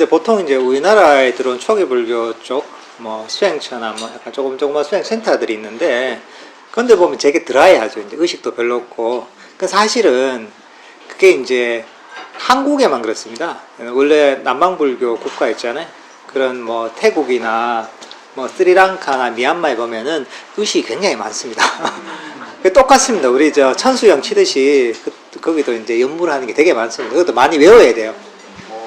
근데 보통 이제 우리나라에 들어온 초기 불교 쪽, 뭐 수행처나 뭐 약간 조그만 수행센터들이 있는데, 근데 보면 되게 드라이하죠. 이제 의식도 별로 없고. 그 사실은 그게 이제 한국에만 그렇습니다. 원래 남방불교 국가 있잖아요. 그런 뭐 태국이나 뭐 스리랑카나 미얀마에 보면은 의식이 굉장히 많습니다. 똑같습니다. 우리 저 천수영 치듯이 거기도 이제 연무를 하는 게 되게 많습니다. 그것도 많이 외워야 돼요.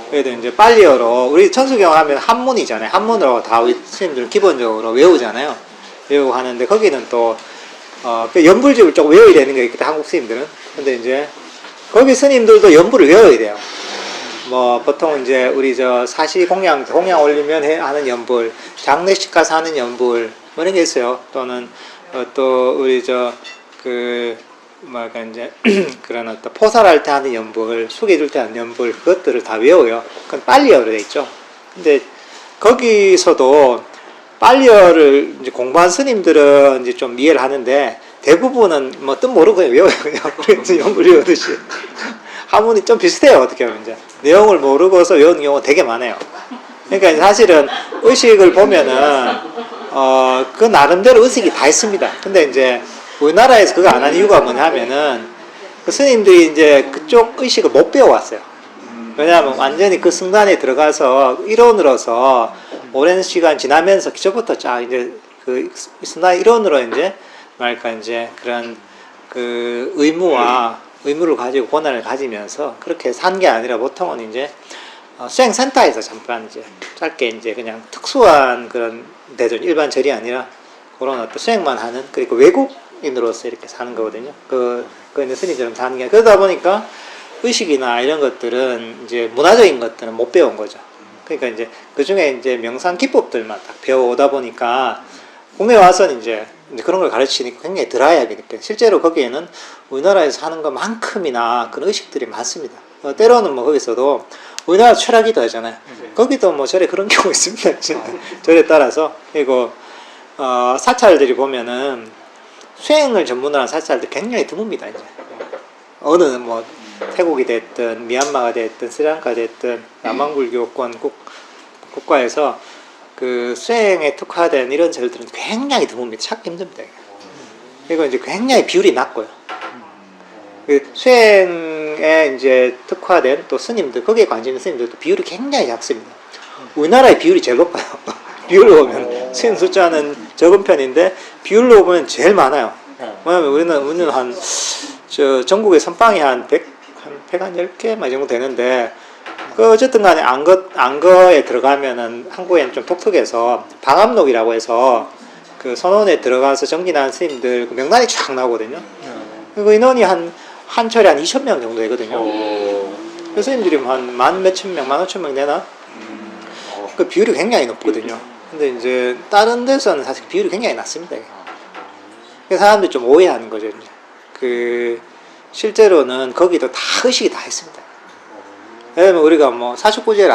그래도 이제 빨리어로 우리 천수경 하면 한문이잖아요. 한문으로 다 우리 스님들은 기본적으로 외우잖아요. 외우고 하는데 거기는 또 그 연불집을 조금 외워야 되는 게 있거든, 한국 스님들은. 근데 이제 거기 스님들도 연불을 외워야 돼요. 뭐 보통 이제 우리 저 사시 공양 올리면 하는 연불, 장례식 가서 하는 연불 뭐 이런 게 있어요. 또는 또 우리 저 그 뭐랄까 이제 그런 어떤 포살할 때 하는 연불, 숙여줄 때 하는 연불, 그것들을 다 외워요. 그건 빨리어로 돼 있죠. 근데 거기서도 빨리어를 이제 공부한 스님들은 이제 좀 이해를 하는데, 대부분은 뭐 뜻 모르고 그냥 외워요. 그냥 그래서 연불 외우듯이. 하문이 좀 비슷해요. 어떻게 하면 이제 내용을 모르고서 외우는 경우가 되게 많아요. 그러니까 사실은 의식을 보면은 그 나름대로 의식이 다 있습니다. 근데 이제 우리나라에서 그거 안 하는 이유가 뭐냐면은 그 스님들이 이제 그쪽 의식을 못 배워왔어요. 왜냐하면 완전히 그 승단에 들어가서 일원으로서 오랜 시간 지나면서 기초부터 쫙 이제 그 승단 일원으로 이제 말까 이제 그런 그 의무를 가지고 권한을 가지면서 그렇게 산 게 아니라 보통은 이제 수행센터에서 잠깐 이제 짧게 이제 그냥 특수한 그런 대전 일반 절이 아니라 그런 어떤 수행만 하는, 그리고 외국인으로서 이렇게 사는 거거든요. 그 이제 스님처럼 사는 게, 그러다 보니까 의식이나 이런 것들은 이제 문화적인 것들은 못 배운 거죠. 그러니까 이제 그 중에 이제 명상 기법들만 딱 배워오다 보니까 국내에 와서는 이제 그런 걸 가르치니까 굉장히 드라이하게 느껴요. 실제로 거기에는 우리나라에서 하는 것만큼이나 그런 의식들이 많습니다. 때로는 뭐 거기서도 우리나라 철학이도 하잖아요. 거기도 뭐 절에 그런 경우 있습니다. 절에 따라서. 그리고 사찰들이 보면은 수행을 전문으로 하는 사찰들 굉장히 드뭅니다. 이제 어느 뭐 태국이 됐든 미얀마가 됐든 스리랑카 됐든 남방불교권 국가에서 그 수행에 특화된 이런 절들은 굉장히 드뭅니다. 찾기 힘듭니다. 그리고 이제 굉장히 비율이 낮고요. 그 수행에 이제 특화된 또 스님들, 거기에 관심 있는 스님들도 비율이 굉장히 작습니다. 우리나라의 비율이 제일 높아요. 비율로 보면 수행 숫자는 적은 편인데 비율로 보면 제일 많아요. 왜냐면 우리는 전국의 선방이 한 110개 이 정도 되는데, 어쨌든 간에 안거에 들어가면은 한국에는 좀 독특해서 방암록이라고 해서 그 선원에 들어가서 정진한 스님들 그 명단이 쫙 나오거든요. 그 인원이 한 철에 한 2,000명 정도 되거든요. 그 스님들이 한 만 몇천 명, 15,000명 되나? 그 비율이 굉장히 높거든요. 근데 이제 다른 데서는 사실 비율이 굉장히 낮습니다. 그래서 사람들이 좀 오해하는 거죠. 이제 그 실제로는 거기도 다 의식이 다 있습니다. 왜냐면 우리가 뭐 49제를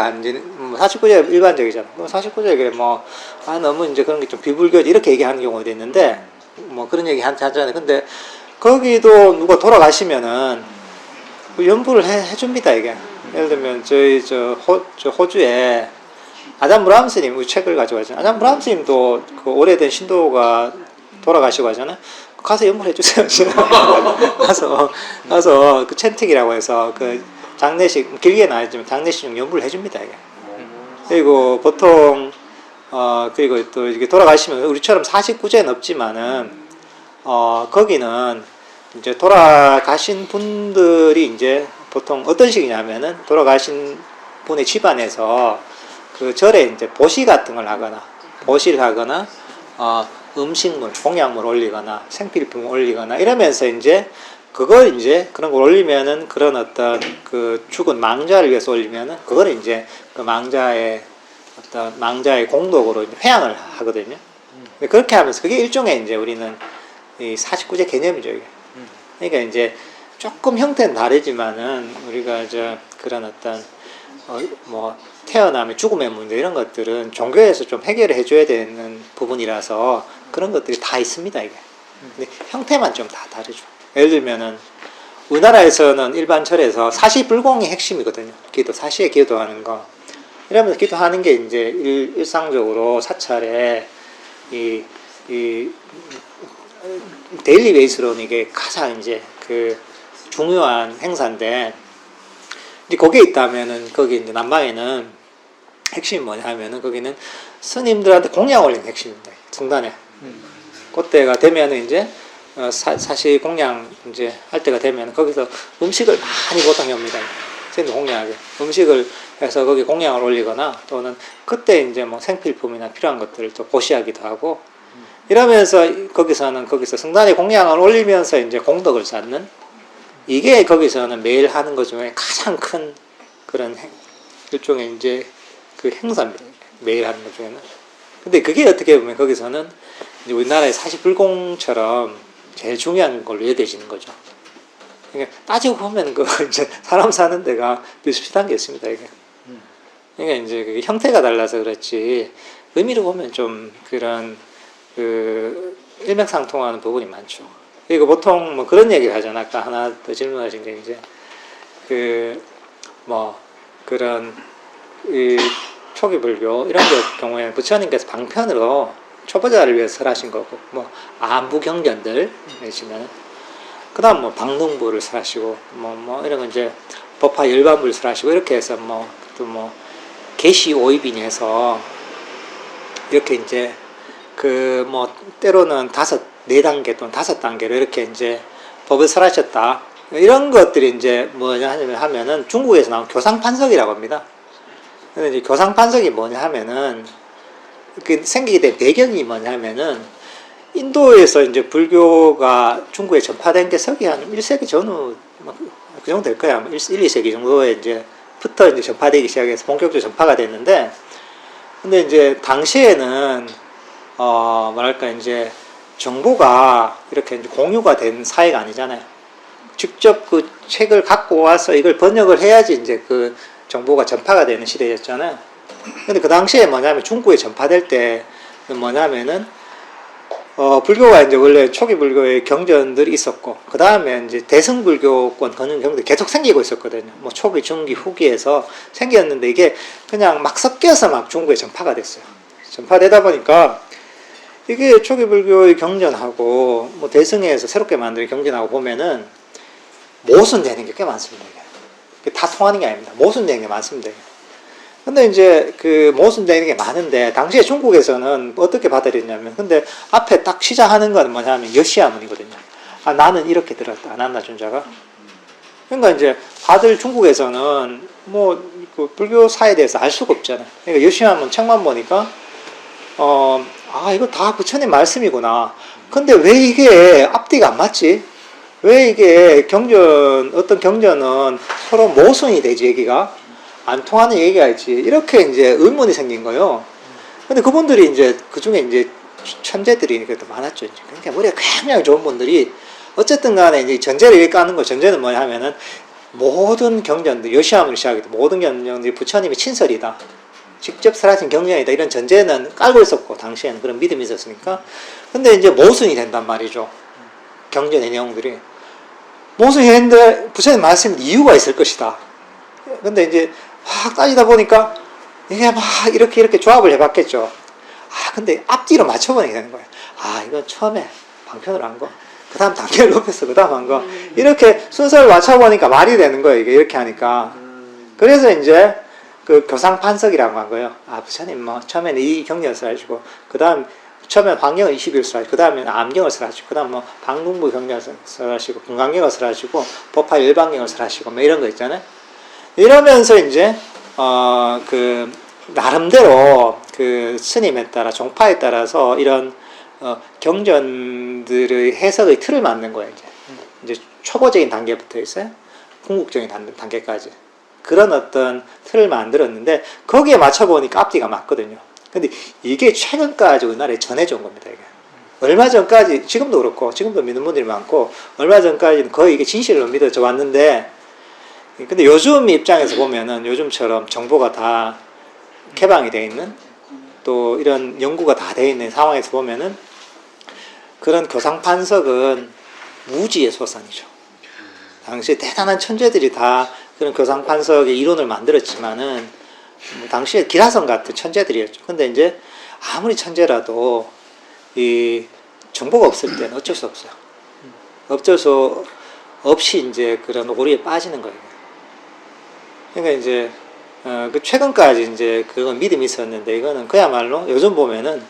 49제가 일반적이잖아. 그럼 49제에 너무 이제 그런 게 좀 비불교지 이렇게 얘기하는 경우도 있는데, 뭐 그런 얘기 하잖아요. 근데 거기도 누가 돌아가시면은 그 연부를 해줍니다, 이게. 예를 들면 저희 호주에 아잔 브라함 스님 우리 책을 가져가잖아요. 아잔 브라함 스님도 그 오래된 신도가 돌아가시고 하잖아요. 가서 연부를 해주세요. 가서 그 챈틱이라고 해서 그 장례식, 길게는 아니지만 장례식 중 연부를 해줍니다, 이게. 그리고 보통 그리고 또 이게 돌아가시면 우리처럼 49제는 없지만은 거기는 이제 돌아가신 분들이 이제 보통 어떤 식이냐면은 돌아가신 분의 집안에서 그 절에 이제 보시 같은 걸 하거나 보시를 하거나 음식물, 공약물 올리거나 생필품 올리거나 이러면서 이제 그걸 이제 그런 걸 올리면은 그런 어떤 그 죽은 망자를 위해서 올리면은 그거를 이제 그 망자의 공덕으로 이제 회양을 하거든요. 그렇게 하면서 그게 일종의 이제 우리는 이 49제 개념이죠, 이게. 그러니까 이제 조금 형태는 다르지만은 우리가 그런 어떤 뭐 태어남의 죽음의 문제 이런 것들은 종교에서 좀 해결을 해줘야 되는 부분이라서 그런 것들이 다 있습니다, 이게. 근데 형태만 좀 다 다르죠. 예를 들면은 우리나라에서는 일반 절에서 사시불공이 핵심이거든요. 기도, 사시에 기도하는 거. 이러면서 기도하는 게 이제 일상적으로 사찰에 이 데일리 베이스로는 이게 가장 이제 그 중요한 행사인데, 이제 거기에 있다면은 거기 이제 남방에는 핵심이 뭐냐 하면은 거기는 스님들한테 공양 올리는 핵심입니다. 성단에. 그때가 되면은 이제 사실 공양 이제 할 때가 되면 거기서 음식을 많이 보통 합니다. 스님들 공양하게 음식을 해서 거기 공양을 올리거나, 또는 그때 이제 뭐 생필품이나 필요한 것들을 또 보시하기도 하고, 이러면서 거기서 성단에 공양을 올리면서 이제 공덕을 쌓는, 이게 거기서는 매일 하는 것 중에 가장 큰 그런 일종의 이제 그 행사입니다. 매일 하는 것 중에는. 근데 그게 어떻게 보면 거기서는 이제 우리나라의 사시불공처럼 제일 중요한 걸로 여겨지는 거죠. 그러니까 따지고 보면 그 이제 사람 사는 데가 비슷비슷한 게 있습니다. 이게. 그러니까 이제 그게 형태가 달라서 그렇지 의미로 보면 좀 그런 그 일맥상통하는 부분이 많죠. 그리고 보통 뭐 그런 얘기를 하잖아. 아까 하나 더 질문하신 게 이제 그 뭐 그런 이 초기 불교 이런 경우에는 부처님께서 방편으로 초보자를 위해서 설하신 거고, 뭐 안부 경전들 내시면 그다음 뭐 방능부를 설하시고 뭐 이런 거 이제 법화 열반부를 설하시고, 이렇게 해서 뭐 또 뭐 계시 오입이니 해서 이렇게 이제 그 뭐 때로는 4단계 또는 5단계로 이렇게 이제 법을 설하셨다. 이런 것들이 이제 뭐냐 하면은 중국에서 나온 교상판석이라고 합니다. 근데 이제 교상판석이 뭐냐 하면은 그 생기게 된 배경이 뭐냐 하면은 인도에서 이제 불교가 중국에 전파된 게 서기 한 1세기 전후 그 정도 될 거야. 1, 2세기 정도에 이제부터 이제 전파되기 시작해서 본격적으로 전파가 됐는데, 근데 이제 당시에는 뭐랄까 이제 정보가 이렇게 이제 공유가 된 사회가 아니잖아요. 직접 그 책을 갖고 와서 이걸 번역을 해야지 이제 그 정보가 전파가 되는 시대였잖아요. 근데 그 당시에 뭐냐면 중국에 전파될 때 뭐냐면은 불교가 이제 원래 초기 불교의 경전들이 있었고, 그 다음에 이제 대승불교권 거는 경전들이 계속 생기고 있었거든요. 뭐 초기, 중기, 후기에서 생겼는데 이게 그냥 막 섞여서 막 중국에 전파가 됐어요. 전파되다 보니까 이게 초기 불교의 경전하고 뭐 대승에서 새롭게 만든 경전하고 보면은 모순되는 게 꽤 많습니다. 이게 다 통하는 게 아닙니다. 모순되는 게 많습니다. 근데 이제 그 모순되는 게 많은데, 당시에 중국에서는 어떻게 받아들였냐면, 근데 앞에 딱 시작하는 건 뭐냐면 여시아문이거든요. 아, 나는 이렇게 들었다. 아난나 존자가. 그러니까 이제 다들 중국에서는 뭐 그 불교사에 대해서 알 수가 없잖아요. 그러니까 여시아문 책만 보니까 이거 다 부처님 말씀이구나. 근데 왜 이게 앞뒤가 안 맞지? 왜 이게 어떤 경전은 서로 모순이 되지, 얘기가? 안 통하는 얘기가 있지. 이렇게 이제 의문이 생긴 거예요. 근데 그분들이 이제 그 중에 이제 천재들이 그래도 많았죠. 그러니까 머리가 굉장히 좋은 분들이 어쨌든 간에 이제 전제를 이렇게 까는 거, 전제는 뭐냐 하면은 모든 경전들, 여시아문을 시작해도 모든 경전들이 부처님의 친설이다. 직접 설하신 경전이다. 이런 전제는 깔고 있었고, 당시에는 그런 믿음이 있었으니까. 근데 이제 모순이 된단 말이죠. 경전의 내용들이. 모순이 되는데 부처님 말씀 이유가 있을 것이다. 근데 이제 확 따지다 보니까 이게 막 이렇게 조합을 해봤겠죠. 근데 앞뒤로 맞춰보니까 되는 거예요. 이건 처음에 방편으로 한 거, 그 다음 단계를 높여서 그 다음 한 거, 이렇게 순서를 맞춰보니까 말이 되는 거예요. 이게 이렇게 하니까. 그래서 이제 그 교상판석이라고 한 거예요. 부처님 뭐 처음에는 이 경전을 하시고, 그 다음 처음에 방경을 21술 하시고, 그 다음에 암경을 설하시고, 그 다음 뭐 방궁부 경전을 설하시고, 금강경을 설하시고, 법화 열반경을 설하시고, 뭐 이런 거 있잖아요. 이러면서 이제 그 나름대로 그 스님에 따라, 종파에 따라서 이런 경전들의 해석의 틀을 만든 거예요. 이제 초보적인 단계부터 있어요. 궁극적인 단계까지. 그런 어떤 틀을 만들었는데, 거기에 맞춰보니까 앞뒤가 맞거든요. 근데 이게 최근까지 우리나라에 전해져 온 겁니다. 이게. 얼마 전까지, 지금도 그렇고, 지금도 믿는 분들이 많고, 얼마 전까지는 거의 이게 진실로 믿어져 왔는데, 근데 요즘 입장에서 보면은 요즘처럼 정보가 다 개방이 되어 있는, 또 이런 연구가 다 되어 있는 상황에서 보면은 그런 교상판석은 무지의 소산이죠. 당시 대단한 천재들이 다 그런 교상판석의 이론을 만들었지만은 뭐 당시에 기라성 같은 천재들이었죠. 근데 이제 아무리 천재라도 이 정보가 없을 때는 어쩔 수 없어요. 어쩔 수 없이 이제 그런 오리에 빠지는 거예요. 그러니까 이제 그 최근까지 이제 그건 믿음이 있었는데 이거는 그야말로 요즘 보면은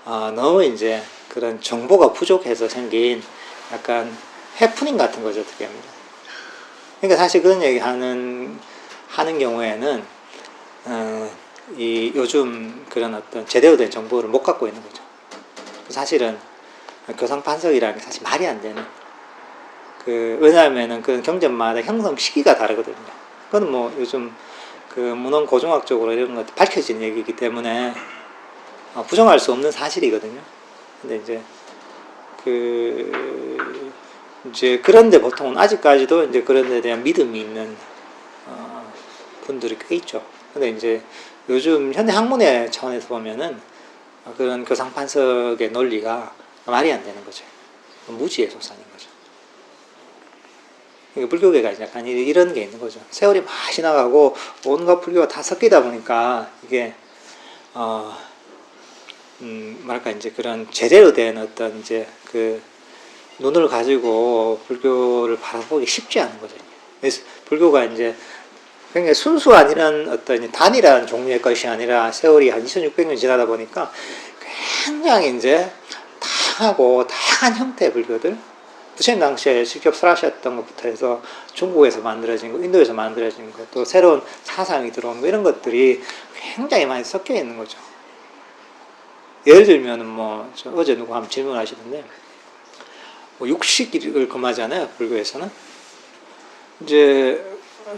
너무 이제 그런 정보가 부족해서 생긴 약간 해프닝 같은 거죠, 어떻게 보면. 그러니까 사실 그런 얘기 하는 경우에는 이 요즘 그런 어떤 제대로 된 정보를 못 갖고 있는 거죠. 사실은 교상 판석이라는 게 사실 말이 안 되는. 왜냐하면은 그 경전마다 형성 시기가 다르거든요. 그건 뭐 요즘 그 문헌 고증학적으로 이런 것도 밝혀진 얘기이기 때문에 부정할 수 없는 사실이거든요. 근데 이제 그런데 보통은 아직까지도 이제 그런 데 대한 믿음이 있는 분들이 꽤 있죠. 근데 이제 요즘 현대 학문의 차원에서 보면은 그런 교상 판석의 논리가 말이 안 되는 거죠. 무지의 소산인 거죠. 그러니까 불교계가 약간 이런 게 있는 거죠. 세월이 막 지나가고 온갖 불교가 다 섞이다 보니까 이게 뭐랄까 이제 그런 제대로 된 어떤 이제 그 눈을 가지고 불교를 바라보기 쉽지 않은 거죠. 그래서 불교가 이제 굉장히 순수한 이런 어떤 단일한 종류의 것이 아니라 세월이 한 2600년 지나다 보니까 굉장히 이제 다양한 형태의 불교들, 부처님 당시에 직접 설하셨던 것부터 해서 중국에서 만들어진 거, 인도에서 만들어진 거, 또 새로운 사상이 들어온 거, 이런 것들이 굉장히 많이 섞여 있는 거죠. 예를 들면 뭐 어제 누구 한번 질문하시던데 뭐 육식을 금하잖아요, 불교에서는. 이제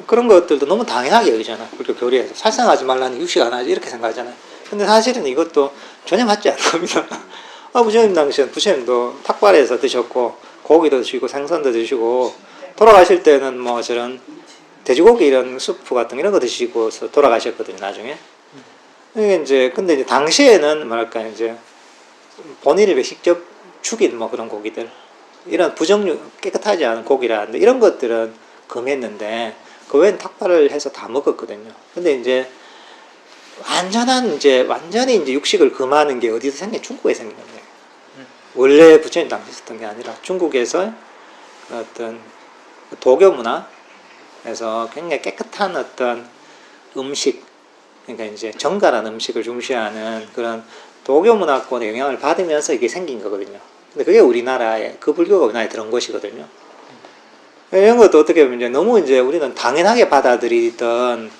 그런 것들도 너무 당연하게 여기잖아요, 불교 교리에서. 살상하지 말라는 육식 안 하지 이렇게 생각하잖아요. 근데 사실은 이것도 전혀 맞지 않는 겁니다. 부처님 당시엔 부처님도 탁발에서 드셨고 고기도 드시고 생선도 드시고 돌아가실 때는 뭐 저런 돼지고기 이런 수프 같은 이런 거 드시고서 돌아가셨거든요, 나중에. 근데 이제 당시에는 뭐랄까 이제 본인을 직접 죽인 뭐 그런 고기들, 이런 부정류 깨끗하지 않은 고기라는데 이런 것들은 금했는데 그 외엔 탁발을 해서 다 먹었거든요. 근데 이제 완전히 이제 육식을 금하는 게 어디서 생긴? 중국에 생긴 건데. 원래 부처님 당시 있었던 게 아니라 중국에서 어떤 도교 문화에서 굉장히 깨끗한 어떤 음식, 그러니까 이제 정갈한 음식을 중시하는 그런 도교 문화권의 영향을 받으면서 이게 생긴 거거든요. 근데 그게 우리나라에, 그 불교가 우리나라에 들어온 것이거든요. 이런 것도 어떻게 보면 이제 너무 이제 우리는 당연하게 받아들이던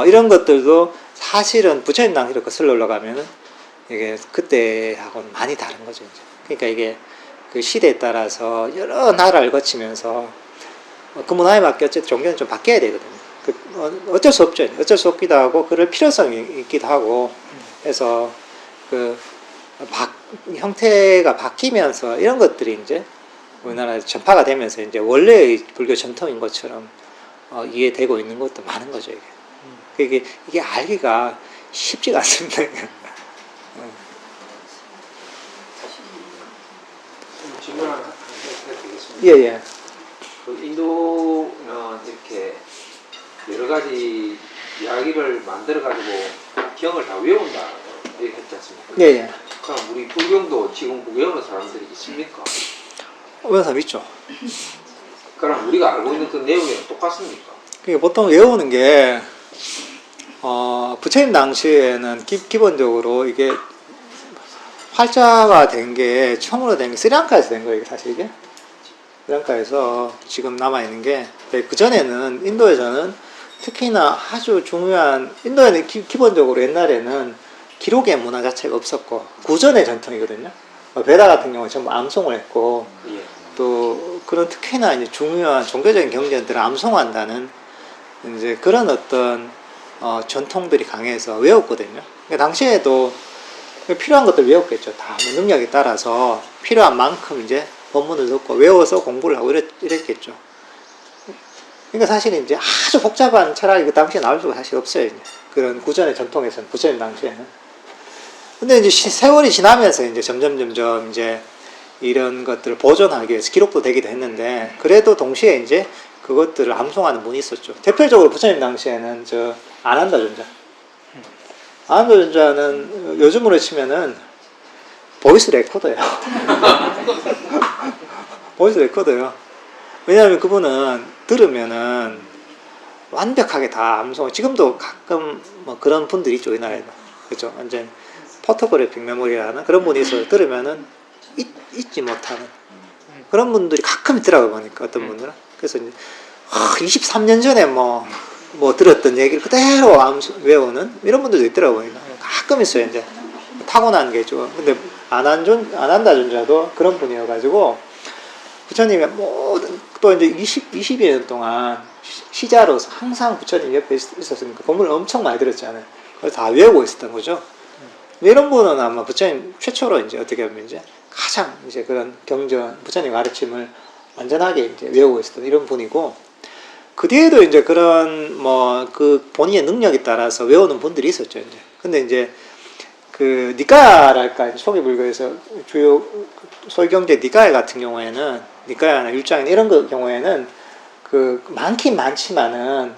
이런 것들도 사실은 부처님 당시로 거슬러 올라가면은 이게 그때하고는 많이 다른 거죠, 이제. 그러니까 이게 그 시대에 따라서 여러 나라를 거치면서 그 문화에 맞게 어쨌든 종교는 좀 바뀌어야 되거든요. 어쩔 수 없죠. 어쩔 수 없기도 하고, 그럴 필요성이 있기도 하고, 해서 형태가 바뀌면서 이런 것들이 이제 우리나라에서 전파가 되면서 이제 원래의 불교 전통인 것처럼 이해되고 있는 것도 많은 거죠, 이게. 이게 알기가 쉽지가 않습니다. 질문 하나 해도 되겠습니다. 예. 그 인도는 이렇게 여러 가지 이야기를 만들어가지고 경을 다 외운다 이렇게 했지 않습니까? 예. 그럼 우리 불경도 지금 외우는 사람들이 있습니까? 외우는 사람 있죠. 그럼 우리가 알고 있는 그 내용이랑 똑같습니까? 그게 보통 외우는 게 부처님 당시에는 기본적으로 이게 활자가 된 게 처음으로 된 게 스리랑카에서 된 거예요, 사실 이게. 스리랑카에서 지금 남아있는 게, 그 전에는 인도에서는 특히나 아주 중요한, 인도에는 기본적으로 옛날에는 기록의 문화 자체가 없었고 구전의 전통이거든요. 베다 같은 경우는 전부 암송을 했고, 또 그런 특히나 이제 중요한 종교적인 경전들을 암송한다는 이제 그런 어떤 전통들이 강해서 외웠거든요. 그러니까 당시에도 필요한 것들 외웠겠죠. 다 능력에 따라서 필요한 만큼 이제 법문을 듣고 외워서 공부를 하고 이랬겠죠. 그러니까 사실 이제 아주 복잡한 철학이 그 당시에 나올 수가 사실 없어요. 이제. 그런 구전의 전통에서는, 부처님 당시에는. 근데 이제 세월이 지나면서 이제 점점 이제 이런 것들을 보존하기 위해서 기록도 되기도 했는데, 그래도 동시에 이제 그것들을 암송하는 분이 있었죠. 대표적으로 부처님 당시에는 안한다 존자. 안전자는 요즘으로 치면은 보이스 레코더예요. 보이스 레코더예요. 왜냐하면 그분은 들으면은 완벽하게 다 암송. 지금도 가끔 뭐 그런 분들이 있죠, 우리나라에도. 그죠? 완전 포토그래픽 메모리라는 그런 분이 있어서 들으면은 잊지 못하는 그런 분들이 가끔 있더라고요, 보니까 어떤 분들은. 그래서 이제 23년 전에 뭐 들었던 얘기를 그대로 외우는 이런 분들도 있더라고요, 보니까. 가끔 있어요, 이제. 타고난 게 좀. 근데 안 한다 존자도 그런 분이어가지고, 부처님이 또 이제 20여 년 동안 시자로서 항상 부처님 옆에 있었으니까 법문을 엄청 많이 들었잖아요. 그래서 다 외우고 있었던 거죠. 이런 분은 아마 부처님 최초로 이제 어떻게 보면 이제 가장 이제 그런 경전, 부처님 가르침을 완전하게 이제 외우고 있었던 이런 분이고, 그 뒤에도 이제 그런 그 본인의 능력에 따라서 외우는 분들이 있었죠, 이제. 근데 이제 그 니까야랄까, 초기불교에서 주요 소경제 니까야 같은 경우에는, 니까야나 율장이나 이런 경우에는 그 많긴 많지만은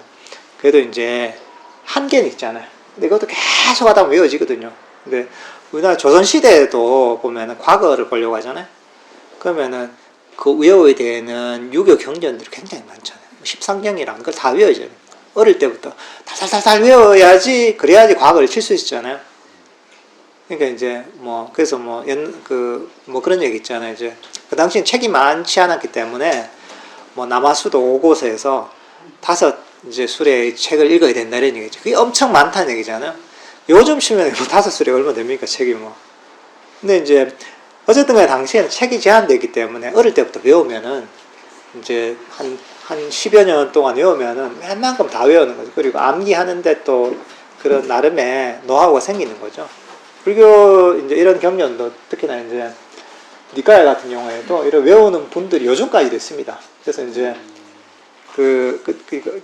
그래도 이제 한계는 있잖아요. 근데 이것도 계속 하다 보면 외워지거든요. 근데 우리나라 조선시대에도 보면은 과거를 보려고 하잖아요. 그러면은 그 외워야 되는 유교 경전들이 굉장히 많잖아요. 십상경이랑 그걸 다 외워야죠. 어릴 때부터 달달달 외워야지, 그래야지 과거를 칠 수 있잖아요. 그러니까 이제 그래서 그런 얘기 있잖아요. 이제 그 당시엔 책이 많지 않았기 때문에 남아수도 5곳에서 5 이제 수레의 책을 읽어야 된다 이런 얘기죠. 그게 엄청 많다는 얘기잖아요. 요즘 치면 5 수레가 얼마 됩니까, 책이 근데 이제 어쨌든 간에 당시에는 책이 제한되기 때문에 어릴 때부터 외우면은 이제 한 10여 년 동안 외우면은 웬만큼 다 외우는 거죠. 그리고 암기하는데 또 그런 나름의 노하우가 생기는 거죠. 불교 이제 이런 경전도 특히나 이제 니까야 같은 경우에도 이런 외우는 분들이 요즘까지도 있습니다. 그래서 이제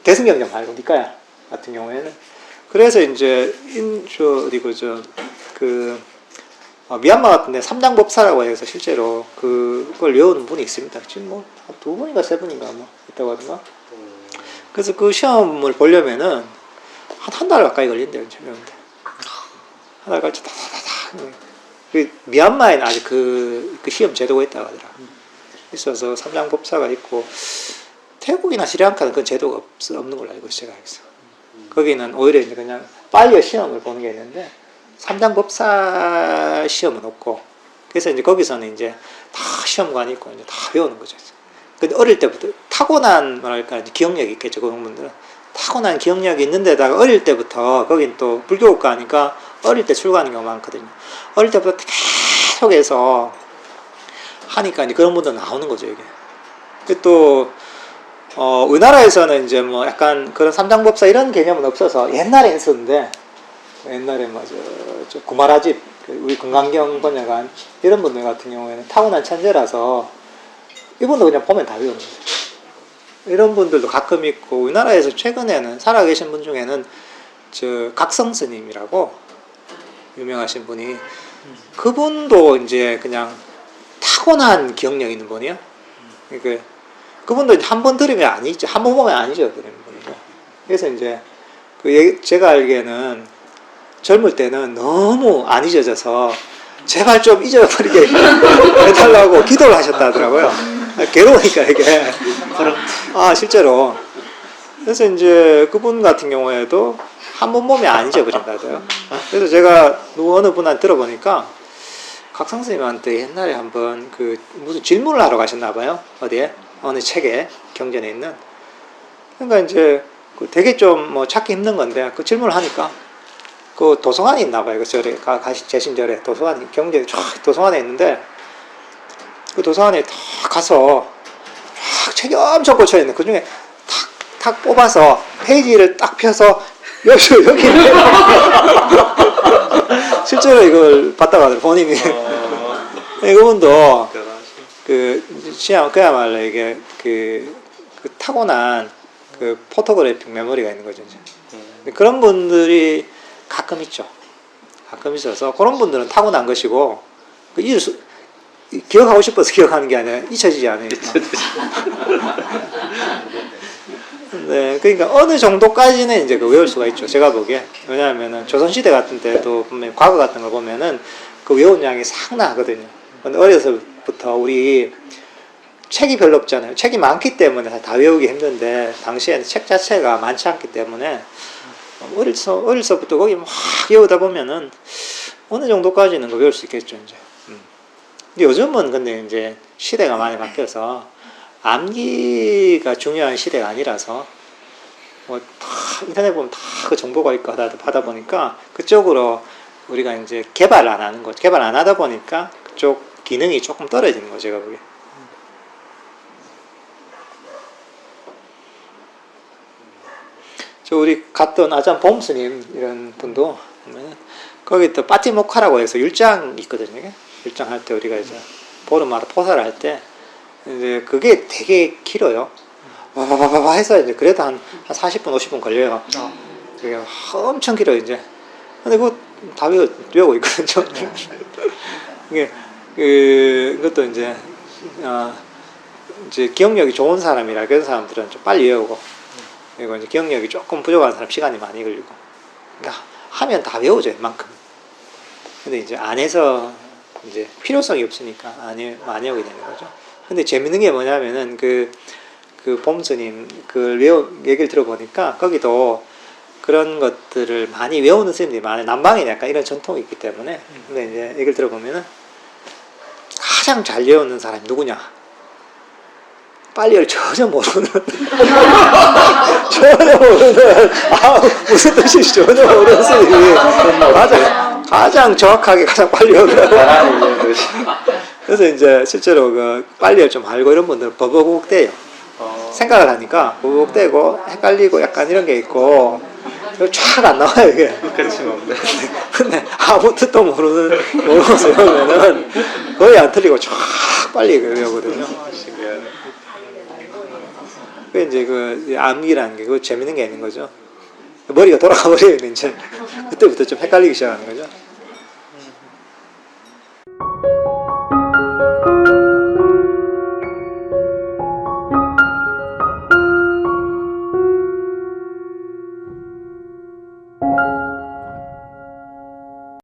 대승경전 말고 니까야 같은 경우에는 그래서 이제 미얀마 같은데 삼장법사라고 해서 실제로 그걸 외우는 분이 있습니다. 지금 2분인가 3분인가 있다고 하던가. 그래서 그 시험을 보려면은 한 달 가까이 걸린대요, 외우는데. 한 달 걸쳐 미얀마에는 아직 그 시험 제도가 있다고 하더라고요. 있어서 삼장법사가 있고, 태국이나 스리랑카는 그런 제도가 없는 걸로 알고 있어요, 제가 알겠어. 거기는 오히려 이제 그냥 빨리 시험을 보는 게 있는데, 삼장법사 시험은 없고, 그래서 이제 거기서는 이제 다 시험관이 있고, 이제 다 외우는 거죠. 근데 어릴 때부터 타고난, 기억력이 있겠죠, 그런 분들은. 타고난 기억력이 있는데다가 어릴 때부터, 거긴 또 불교국가니까 어릴 때 출가하는 경우가 많거든요. 어릴 때부터 계속해서 하니까 이제 그런 분들 나오는 거죠, 이게. 또, 우리나라에서는 이제 약간 그런 삼장법사 이런 개념은 없어서 옛날에 있었는데, 옛날에 구마라집, 우리 금강경 번역한 이런 분들 같은 경우에는 타고난 천재라서 이분도 그냥 보면 다 외우는 거죠. 이런 분들도 가끔 있고, 우리나라에서 최근에는 살아계신 분 중에는 각성 스님이라고 유명하신 분이, 그분도 이제 그냥 타고난 기억력 있는 분이요. 그러니까 그분도 한 번 들으면 아니죠. 한 번 보면 아니죠. 그런 분이죠. 그래서 이제 제가 알기에는 젊을 때는 너무 안 잊어져서 제발 좀 잊어버리게 해달라고 기도를 하셨다 하더라고요. 괴로우니까 이게. 실제로. 그래서 이제 그분 같은 경우에도 한 번 보면 안 잊어버린다고요. 그래서 제가 어느 분한테 들어보니까 각성스님한테 옛날에 한번 무슨 질문을 하러 가셨나 봐요. 어디에? 어느 책에, 경전에 있는. 그러니까 이제 되게 좀 찾기 힘든 건데, 그 질문을 하니까 그 도서관이 있나 봐요. 그 절에, 제신절에 도서관이, 경전에 도서관에 있는데, 그 도서관에 탁 가서 책이 엄청 꽂혀 있는, 그 중에 탁 뽑아서 페이지를 딱 펴서 여기 실제로 이걸 봤다고 하더라고요, 본인이. 그분도 그야말로 이게 타고난 포토그래픽 메모리가 있는 거죠, 이제. 그런 분들이 가끔 있죠. 가끔 있어서 그런 분들은 타고난 것이고, 기억하고 싶어서 기억하는 게 아니라 잊혀지지 않으니까. 네, 그러니까 어느 정도까지는 이제 그 외울 수가 있죠. 제가 보기에. 왜냐하면은 조선시대 같은 때도 보면 과거 같은 걸 보면은 그 외운 양이 상당하거든요. 근데 어려서부터 우리 책이 별로 없잖아요. 책이 많기 때문에 다 외우기 힘든데 당시에는 책 자체가 많지 않기 때문에 어려서부터 거기 막 외우다 보면은 어느 정도까지는 그 외울 수 있겠죠, 이제. 근데 요즘은 근데 이제 시대가 많이 바뀌어서 암기가 중요한 시대가 아니라서 뭐 다 인터넷 보면 다 그 정보가 있고 하다 보니까 그쪽으로 우리가 이제 개발 안 하는 거죠. 개발 안 하다 보니까 그쪽 기능이 조금 떨어지는 거죠, 제가 보기에. 저 우리 갔던 아장 봄스님 이런 분도 보면은 거기 또 빠티모카라고 해서 율장 있거든요. 이게? 율장 할 때 우리가 이제 보름마다 포사를 할 때 이제 그게 되게 길어요. 와와와와 해서 이제 그래도 한 40분 50분 걸려요. 그게 엄청 길어요 이제. 근데 그거 다 외우고 있거든요. 이게 그것도 이제 이제 기억력이 좋은 사람이라 그런 사람들은 좀 빨리 외우고, 그리고 이제 기억력이 조금 부족한 사람 시간이 많이 걸리고. 그러니까 하면 다 외우죠 웬만큼. 근데 이제 안 해서 이제 필요성이 없으니까 안 외우게 되는 거죠. 근데 재밌는 게 뭐냐면은 그 봄스님 얘기를 들어보니까 거기도 그런 것들을 많이 외우는 선생님들이 많아요. 남방에 약간 이런 전통이 있기 때문에. 근데 이제 얘기를 들어보면은 가장 잘 외우는 사람이 누구냐? 빨리를 전혀 모르는 무슨 뜻인지 전혀 모르는 선생님이 가장 정확하게 가장 빨리 외운다고. 그래서 이제 실제로 그 빨리를 좀 알고 이런 분들은 버벅대요. 생각을 하니까 버벅대고 헷갈리고 약간 이런 게 있고 쫙 안 나와요 이게. 그렇지 뭐. 근데 아무 뜻도 모르면서 외우면은 거의 안 틀리고 쫙 빨리 외우거든요. 그 이제 그 암기라는 게 그 재밌는 게 있는 거죠. 머리가 돌아가 버리면 이제 그때부터 좀 헷갈리기 시작하는 거죠.